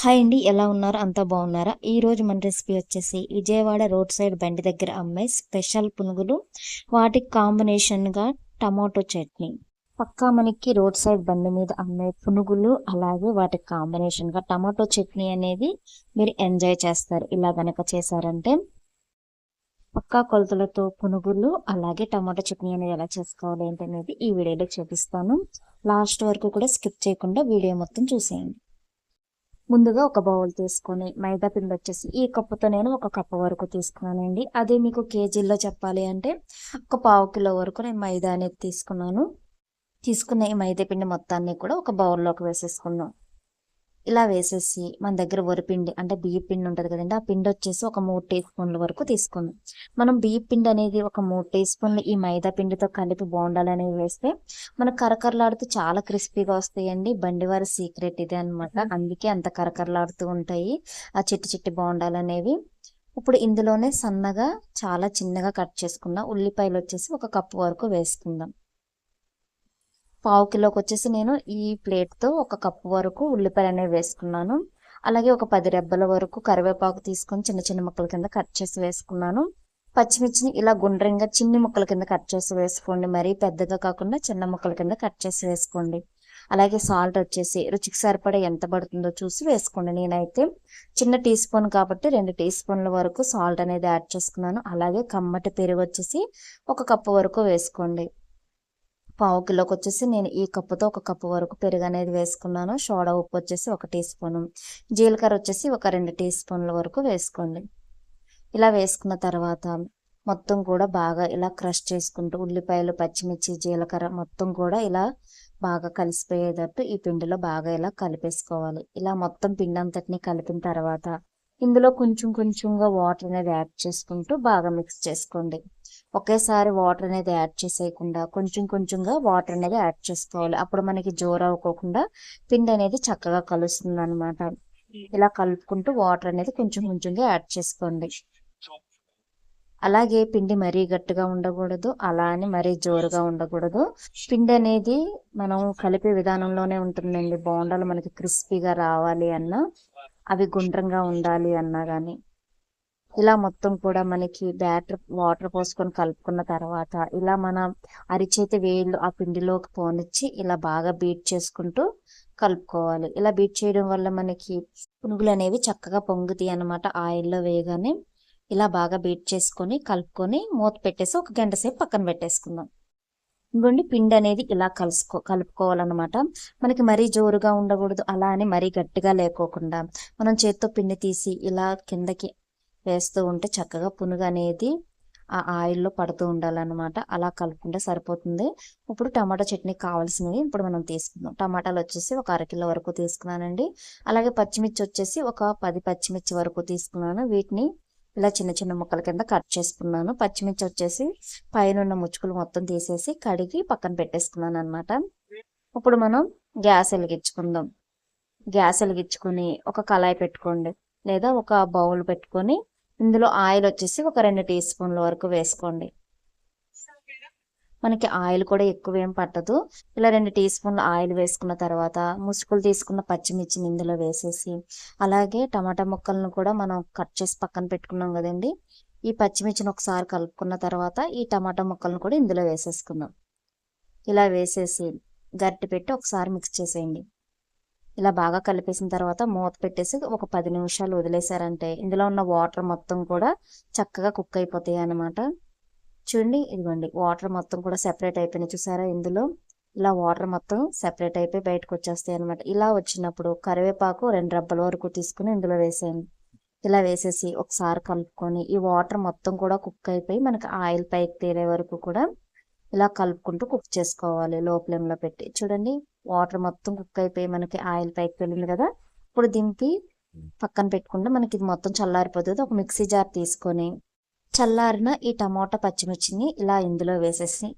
Hi అండి. ఎలా ఉన్నారు? అంతా బాగున్నారా? ఈరోజు మన రెసిపీ వచ్చేసి విజయవాడ రోడ్ సైడ్ బండి దగ్గర అమ్మే స్పెషల్ పునుగులు, వాటికి కాంబినేషన్గా టమాటో చట్నీ. పక్కా మనకి రోడ్ సైడ్ బండి మీద అమ్మే పునుగులు, అలాగే వాటికి కాంబినేషన్గా టమాటో చట్నీ అనేది మీరు ఎంజాయ్ చేస్తారు. ఇలా గనక చేశారంటే పక్కా కొలతలతో పునుగులు, అలాగే టమాటో చట్నీ అనేది ఎలా చేసుకోవాలి ఏంటనేది ఈ వీడియోలో చూపిస్తాను. లాస్ట్ వరకు కూడా స్కిప్ చేయకుండా వీడియో మొత్తం చూసేయండి. ముందుగా ఒక బౌల్ తీసుకొని మైదా పిండి వచ్చేసి ఈ కప్పుతో నేను ఒక కప్పు వరకు తీసుకున్నానండి. అదే మీకు కేజీల్లో చెప్పాలి అంటే ఒక పావు కిలో వరకు నేను మైదా అనేది తీసుకున్నాను. తీసుకున్న ఈ మైదా పిండి మొత్తాన్ని కూడా ఒక బౌల్లోకి వేసేసుకున్నాం. ఇలా వేసేసి మన దగ్గర వరిపిండి అంటే బియ్య పిండి ఉంటుంది కదండి, ఆ పిండి వచ్చేసి ఒక 3 టీ స్పూన్ల వరకు తీసుకుందాం. మనం బియ్య పిండి అనేది ఒక 3 టీ స్పూన్లు ఈ మైదా పిండితో కలిపి బోండాలు అనేవి వేస్తే మనకు కరకరలాడుతూ చాలా క్రిస్పీగా వస్తాయండి. బండివారి సీక్రెట్ ఇదే అనమాట. అందుకే అంత కరకరలాడుతూ ఉంటాయి ఆ చిట్టి చిట్టి బోండాలు అనేవి. ఇప్పుడు ఇందులోనే సన్నగా చాలా చిన్నగా కట్ చేసుకున్న ఉల్లిపాయలు వచ్చేసి ఒక కప్పు వరకు వేసుకుందాం. పావు కిలోకి వచ్చేసి నేను ఈ ప్లేట్తో ఒక కప్పు వరకు ఉల్లిపాయలు అనేవి వేసుకున్నాను. అలాగే ఒక 10 రెబ్బల వరకు కరివేపాకు తీసుకొని చిన్న చిన్న ముక్కల కింద కట్ చేసి వేసుకున్నాను. పచ్చిమిర్చిని ఇలా గుండ్రంగా చిన్ని ముక్కల కింద కట్ చేసి వేసుకోండి. మరీ పెద్దగా కాకుండా చిన్న ముక్కల కింద కట్ చేసి వేసుకోండి. అలాగే సాల్ట్ వచ్చేసి రుచికి సరిపడా ఎంత పడుతుందో చూసి వేసుకోండి. నేనైతే చిన్న టీ స్పూన్ కాబట్టి 2 టీ స్పూన్ల వరకు సాల్ట్ అనేది యాడ్ చేసుకున్నాను. అలాగే కమ్మటి పెరుగు వచ్చేసి ఒక కప్పు వరకు వేసుకోండి. పావు కిలోకి వచ్చేసి నేను ఈ కప్పుతో ఒక కప్పు వరకు పెరుగు అనేది వేసుకున్నాను. సోడా ఉప్పు వచ్చేసి 1 టీ స్పూను, జీలకర్ర వచ్చేసి ఒక 2 టీ స్పూన్ల వరకు వేసుకోండి. ఇలా వేసుకున్న తర్వాత మొత్తం కూడా బాగా ఇలా క్రష్ చేసుకుంటూ ఉల్లిపాయలు, పచ్చిమిర్చి, జీలకర్ర మొత్తం కూడా ఇలా బాగా కలిసిపోయేటట్టు ఈ పిండిలో బాగా ఇలా కలిపేసుకోవాలి. ఇలా మొత్తం పిండి అంతటిని కలిపిన తర్వాత ఇందులో కొంచెం కొంచెంగా వాటర్ అనేది యాడ్ చేసుకుంటూ బాగా మిక్స్ చేసుకోండి. ఒకేసారి వాటర్ అనేది యాడ్ చేసేయకుండా కొంచెం కొంచెంగా వాటర్ అనేది యాడ్ చేసుకోవాలి. అప్పుడు మనకి జోరు అవ్వకుండా పిండి అనేది చక్కగా కలుస్తుంది అనమాట. ఇలా కలుపుకుంటూ వాటర్ అనేది కొంచెం కొంచెంగా యాడ్ చేసుకోండి. అలాగే పిండి మరీ గట్టిగా ఉండకూడదు, అలా అని మరీ జోరుగా ఉండకూడదు. పిండి అనేది మనం కలిపే విధానంలోనే ఉంటుందండి. బోండాలు మనకి క్రిస్పీగా రావాలి అన్నా, అవి గుండ్రంగా ఉండాలి అన్నా కానీ. ఇలా మొత్తం కూడా మనకి వాటర్ పోసుకొని కలుపుకున్న తర్వాత ఇలా మన అరిచేతి వేళ్ళు ఆ పిండిలోకి పోనిచ్చి ఇలా బాగా బీట్ చేసుకుంటూ కలుపుకోవాలి. ఇలా బీట్ చేయడం వల్ల మనకి పునుగులు అనేవి చక్కగా పొంగుతాయి అన్నమాట. ఆయిల్లో వేయగానే ఇలా బాగా బీట్ చేసుకొని కలుపుకొని మూత పెట్టేసి ఒక గంట సేపు పక్కన పెట్టేసుకుందాం. ఇంకోండి పిండి అనేది ఇలా కలుపుకోవాలన్నమాట. మనకి మరీ జోరుగా ఉండకూడదు, అలా అని మరీ గట్టిగా లేకోకుండా మనం చేత్తో పిండి తీసి ఇలా కిందకి వేస్తూ ఉంటే చక్కగా పునుగు అనేది ఆ ఆయిల్లో పడుతూ ఉండాలన్నమాట. అలా కలుపుకుంటే సరిపోతుంది. ఇప్పుడు టమాటా చట్నీ కావాల్సినవి ఇప్పుడు మనం తీసుకుందాం. టమాటాలు వచ్చేసి ఒక 1/2 కిలో వరకు తీసుకున్నానండి. అలాగే పచ్చిమిర్చి వచ్చేసి ఒక 10 పచ్చిమిర్చి వరకు తీసుకున్నాను. వీటిని ఇలా చిన్న చిన్న ముక్కల కింద కట్ చేసుకున్నాను. పచ్చిమిర్చి వచ్చేసి పైన ముచ్చుకులు మొత్తం తీసేసి కడిగి పక్కన పెట్టేసుకున్నాను అనమాట. ఇప్పుడు మనం గ్యాస్ వెలిగించుకుందాం. గ్యాస్ వెలిగించుకొని ఒక కళాయి పెట్టుకోండి, లేదా ఒక బౌల్ పెట్టుకొని ఇందులో ఆయిల్ వచ్చేసి ఒక 2 టీ స్పూన్ల వరకు వేసుకోండి. మనకి ఆయిల్ కూడా ఎక్కువ ఏం పట్టదు. ఇలా 2 టీ స్పూన్ల ఆయిల్ వేసుకున్న తర్వాత ముసుకులు తీసుకున్న పచ్చిమిర్చిని ఇందులో వేసేసి, అలాగే టమాటా ముక్కలను కూడా మనం కట్ చేసి పక్కన పెట్టుకున్నాం కదండి, ఈ పచ్చిమిర్చిని ఒకసారి కలుపుకున్న తర్వాత ఈ టమాటా ముక్కలను కూడా ఇందులో వేసేసుకుందాం. ఇలా వేసేసి గరిటె పెట్టి ఒకసారి మిక్స్ చేసేయండి. ఇలా బాగా కలిపేసిన తర్వాత మూత పెట్టేసి ఒక 10 నిమిషాలు వదిలేసారంటే ఇందులో ఉన్న వాటర్ మొత్తం కూడా చక్కగా కుక్ అయిపోతాయి అన్నమాట. చూడండి, ఇదిగోండి వాటర్ మొత్తం కూడా సెపరేట్ అయిపోయినాయి చూసారా. ఇందులో ఇలా వాటర్ మొత్తం సెపరేట్ అయిపోయి బయటకు వచ్చేస్తాయి అనమాట. ఇలా వచ్చినప్పుడు కరివేపాకు 2 రెబ్బల వరకు తీసుకుని ఇందులో వేసేయండి. ఇలా వేసేసి ఒకసారి కలుపుకొని ఈ వాటర్ మొత్తం కూడా కుక్ అయిపోయి మనకి ఆయిల్ పైకి తేలే వరకు కూడా ఇలా కలుపుకుంటూ కుక్ చేసుకోవాలి లో ఫ్లేమ్లో పెట్టి. చూడండి, వాటర్ మొత్తం కుక్ అయిపోయి మనకి ఆయిల్ పైకి వెళ్ళింది కదా. ఇప్పుడు దింపి పక్కన పెట్టుకుంటే మనకి ఇది మొత్తం చల్లారిపోతుంది. ఒక మిక్సీ జార్ తీసుకొని చల్లారిన ఈ టమాటా పచ్చిమిర్చిని ఇలా ఇందులో వేసేసి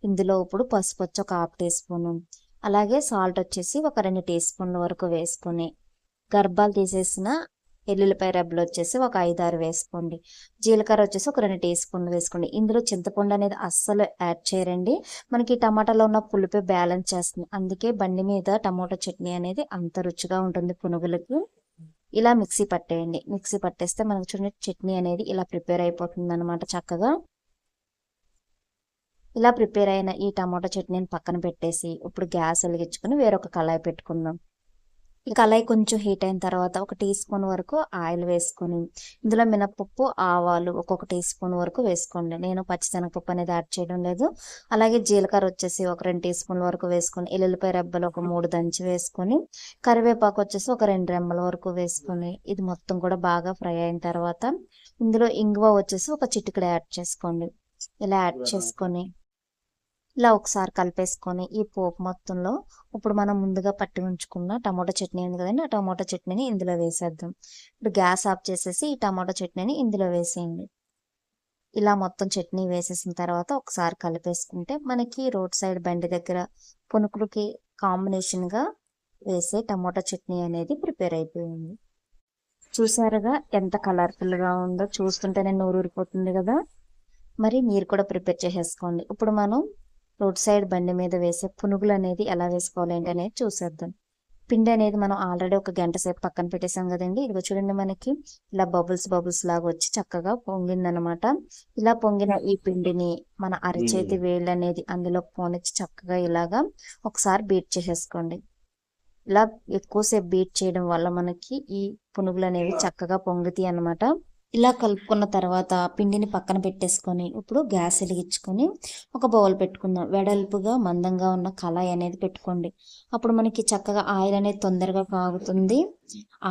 ఇందులో ఇప్పుడు పసుపు వచ్చి ఒక 1/2 టీ స్పూను, అలాగే సాల్ట్ వచ్చేసి ఒక 2 టీ స్పూన్ల వరకు వేసుకొని గర్భాలు తీసేసిన ఎల్లుల్లిపాయ రెబ్బలు వచ్చేసి ఒక 5-6 వేసుకోండి. జీలకర్ర వచ్చేసి ఒక 2 టీ స్పూన్లు వేసుకోండి. ఇందులో చింతపండు అనేది అస్సలు యాడ్ చేయరండి. మనకి టమాటాలో ఉన్న పులుపే బ్యాలెన్స్ చేస్తుంది. అందుకే బండి మీద టమాటా చట్నీ అనేది అంత రుచిగా ఉంటుంది పునుగులకి. ఇలా మిక్సీ పట్టేయండి. మిక్సీ పట్టేస్తే మనకు చూడండి చట్నీ అనేది ఇలా ప్రిపేర్ అయిపోతుంది అనమాట చక్కగా. ఇలా ప్రిపేర్ అయిన ఈ టమాటో చట్నీని పక్కన పెట్టేసి ఇప్పుడు గ్యాస్ వెలిగించుకొని వేరొక కళాయి పెట్టుకుందాం. ఈ కళాయి కొంచెం హీట్ అయిన తర్వాత 1 టీ స్పూన్ వరకు ఆయిల్ వేసుకొని ఇందులో మినపప్పు, ఆవాలు ఒక్కొక్క టీ స్పూన్ వరకు వేసుకోండి. నేను పచ్చిశనగపప్పు అనేది యాడ్ చేయడం లేదు. అలాగే జీలకర్ర వచ్చేసి ఒక 2 టీ స్పూన్ల వరకు వేసుకొని, ఎల్లుల్లిపాయ రెబ్బలు ఒక 3 దంచి వేసుకొని, కరివేపాకు వచ్చేసి ఒక 2 రెమ్మల వరకు వేసుకొని ఇది మొత్తం కూడా బాగా ఫ్రై అయిన తర్వాత ఇందులో ఇంగువ వచ్చేసి ఒక చిటికెడు యాడ్ చేసుకోండి. ఇలా యాడ్ చేసుకొని ఇలా ఒకసారి కలిపేసుకొని ఈ పోపు మొత్తంలో ఇప్పుడు మనం ముందుగా పట్టి ఉంచుకున్న టమాటో చట్నీ ఉంది కదండి, ఆ టమాటో చట్నీని ఇందులో వేసేద్దాం. ఇప్పుడు గ్యాస్ ఆఫ్ చేసేసి ఈ టమాటో చట్నీని ఇందులో వేసేయండి. ఇలా మొత్తం చట్నీ వేసేసిన తర్వాత ఒకసారి కలిపేసుకుంటే మనకి రోడ్ సైడ్ బండి దగ్గర పునుకులకి కాంబినేషన్గా వేసే టమాటో చట్నీ అనేది ప్రిపేర్ అయిపోయింది. చూసారుగా ఎంత కలర్ఫుల్గా ఉందో, చూస్తుంటేనే నోరూరిపోతుంది కదా. మరి మీరు కూడా ప్రిపేర్ చేసేసుకోండి. ఇప్పుడు మనం రోడ్ సైడ్ బండి మీద వేసే పునుగులు అనేది ఎలా వేసుకోవాలి ఏంటి అనేది చూసేద్దాం. పిండి అనేది మనం ఆల్రెడీ ఒక గంట సేపు పక్కన పెట్టేసాం కదండి. ఇదిగో చూడండి మనకి ఇలా బబుల్స్ లాగా వచ్చి చక్కగా పొంగిందనమాట. ఇలా పొంగిన ఈ పిండిని మన అరచేతి వేళ్ళు అనేది అందులో పోనిచ్చి చక్కగా ఇలాగా ఒకసారి బీట్ చేసేసుకోండి. ఇలా ఎక్కువసేపు బీట్ చేయడం వల్ల మనకి ఈ పునుగులు అనేవి చక్కగా పొంగుతాయి అన్నమాట. ఇలా కలుపుకున్న తర్వాత పిండిని పక్కన పెట్టేసుకొని ఇప్పుడు గ్యాస్ వెలిగించుకొని ఒక బౌల్ పెట్టుకుందాం. వెడల్పుగా మందంగా ఉన్న కళాయి అనేది పెట్టుకోండి. అప్పుడు మనకి చక్కగా ఆయిల్ అనేది తొందరగా కాగుతుంది.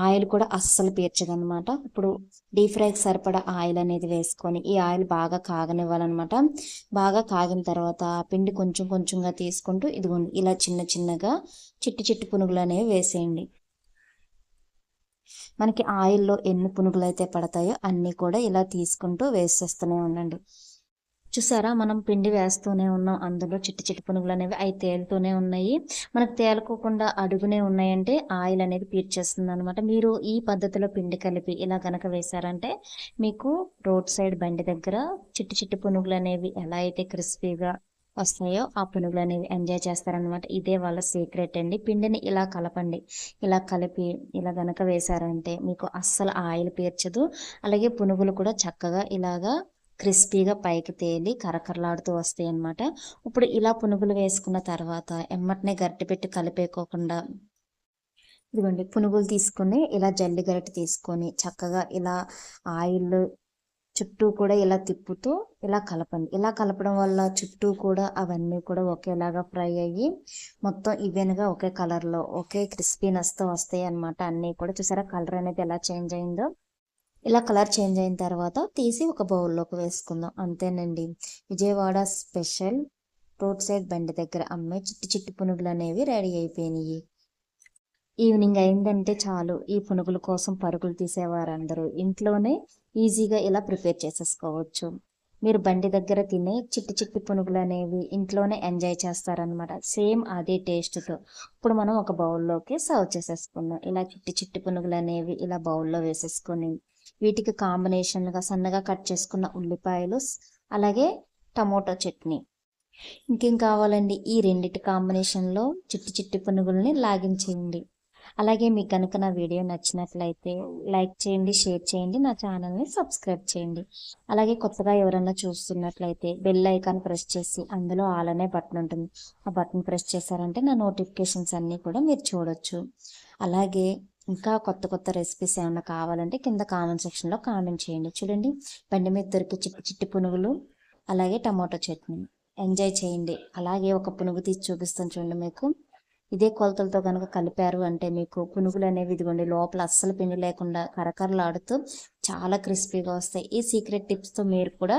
ఆయిల్ కూడా అస్సలు పీర్చదనమాట. ఇప్పుడు డీప్ ఫ్రైకి సరిపడా ఆయిల్ అనేది వేసుకొని ఈ ఆయిల్ బాగా కాగనివ్వాలన్నమాట. బాగా కాగిన తర్వాత పిండి కొంచెం కొంచెంగా తీసుకుంటూ ఇదిగోండి ఇలా చిన్నగా చిట్టి పునుగులు అనేవి వేసేయండి. మనకి ఆయిల్లో ఎన్ని పునుగులు అయితే పడతాయో అన్నీ కూడా ఇలా తీసుకుంటూ వేసేస్తూనే ఉండండి. చూసారా, మనం పిండి వేస్తూనే ఉన్నాం, అందులో చిట్టి పునుగులు అనేవి అవి తేలుతూనే ఉన్నాయి. మనకు తేలుకోకుండా అడుగునే ఉన్నాయంటే ఆయిల్ అనేది పీల్చేస్తుంది అనమాట. మీరు ఈ పద్ధతిలో పిండి కలిపి ఇలా కనుక వేశారంటే మీకు రోడ్ సైడ్ బండి దగ్గర చిట్టి పునుగులు అనేవి ఎలా అయితే క్రిస్పీగా వస్తాయో ఆ పునుగులు అనేవి ఎంజాయ్ చేస్తారనమాట. ఇదే వాళ్ళ సీక్రెట్ అండి. పిండిని ఇలా కలపండి. ఇలా కలిపి ఇలా గనక వేశారంటే మీకు అస్సలు ఆయిల్ పీర్చదు. అలాగే పునుగులు కూడా చక్కగా ఇలాగా క్రిస్పీగా పైకి తేలి కరకరలాడుతూ వస్తాయి అన్నమాట. ఇప్పుడు ఇలా పునుగులు వేసుకున్న తర్వాత ఎమ్మటనే గరిటె పెట్టి కలిపేకోకుండా ఇదిగోండి పునుగులు తీసుకొని ఇలా జల్లి గరిటె తీసుకొని చక్కగా ఇలా ఆయిల్ చుట్టూ కూడా ఇలా తిప్పుతూ ఇలా కలపండి. ఇలా కలపడం వల్ల చుట్టూ కూడా అవన్నీ కూడా ఒకేలాగా ఫ్రై అయ్యి మొత్తం ఈవెన్గా ఒకే కలర్లో ఒకే క్రిస్పీనెస్తో వస్తాయి అన్నమాట. అన్నీ కూడా చూసారా కలర్ అనేది ఎలా చేంజ్ అయిందో. ఇలా కలర్ చేంజ్ అయిన తర్వాత తీసి ఒక బౌల్లోకి వేసుకుందాం. అంతేనండి, విజయవాడ స్పెషల్ రోడ్ సైడ్ బండి దగ్గర అమ్మే చిట్టి పునుగులు అనేవి రెడీ అయిపోయినాయి. ఈవినింగ్ అయిందంటే చాలు ఈ పునుగుల కోసం పరుగులు తీసేవారందరూ ఇంట్లోనే ఈజీగా ఇలా ప్రిపేర్ చేసేసుకోవచ్చు. మీరు బండి దగ్గర తినే చిట్టి పునుగులు అనేవి ఇంట్లోనే ఎంజాయ్ చేస్తారనమాట, సేమ్ అదే టేస్ట్తో. ఇప్పుడు మనం ఒక బౌల్లోకి సర్వ్ చేసేసుకుందాం. ఇలా చిట్టి పునుగులు అనేవి ఇలా బౌల్లో వేసేసుకొని వీటికి కాంబినేషన్గా సన్నగా కట్ చేసుకున్న ఉల్లిపాయలు అలాగే టమోటో చట్నీ. ఇంకేం కావాలండి, ఈ రెండిటి కాంబినేషన్లో చిట్టి పునుగుల్ని లాగించేయండి. అలాగే మీకు కనుక నా వీడియో నచ్చినట్లయితే లైక్ చేయండి, షేర్ చేయండి, నా ఛానల్ని సబ్స్క్రైబ్ చేయండి. అలాగే కొత్తగా ఎవరన్నా చూస్తున్నట్లయితే బెల్ ఐకాన్ ప్రెస్ చేసి అందులో ఆల్ అనే బటన్ ఉంటుంది, ఆ బటన్ ప్రెస్ చేశారంటే నా నోటిఫికేషన్స్ అన్నీ కూడా మీరు చూడొచ్చు. అలాగే ఇంకా కొత్త రెసిపీస్ ఏమైనా కావాలంటే కింద కామెంట్ సెక్షన్లో కామెంట్ చేయండి. చూడండి బండి మీద దొరికే చిట్టి పునుగులు అలాగే టమాటో చట్నీ ఎంజాయ్ చేయండి. అలాగే ఒక పునుగు తీసి చూపిస్తాను చూడండి. మీకు ఇదే కొలతలతో కనుక కలిపారు అంటే మీకు పునుగులు అనేవి ఇదిగోండి లోపల అస్సలు పిండి లేకుండా కరకరలాడుతూ చాలా క్రిస్పీగా వస్తాయి. ఈ సీక్రెట్ టిప్స్తో మీరు కూడా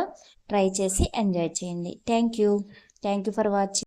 ట్రై చేసి ఎంజాయ్ చేయండి. Thank you for watching.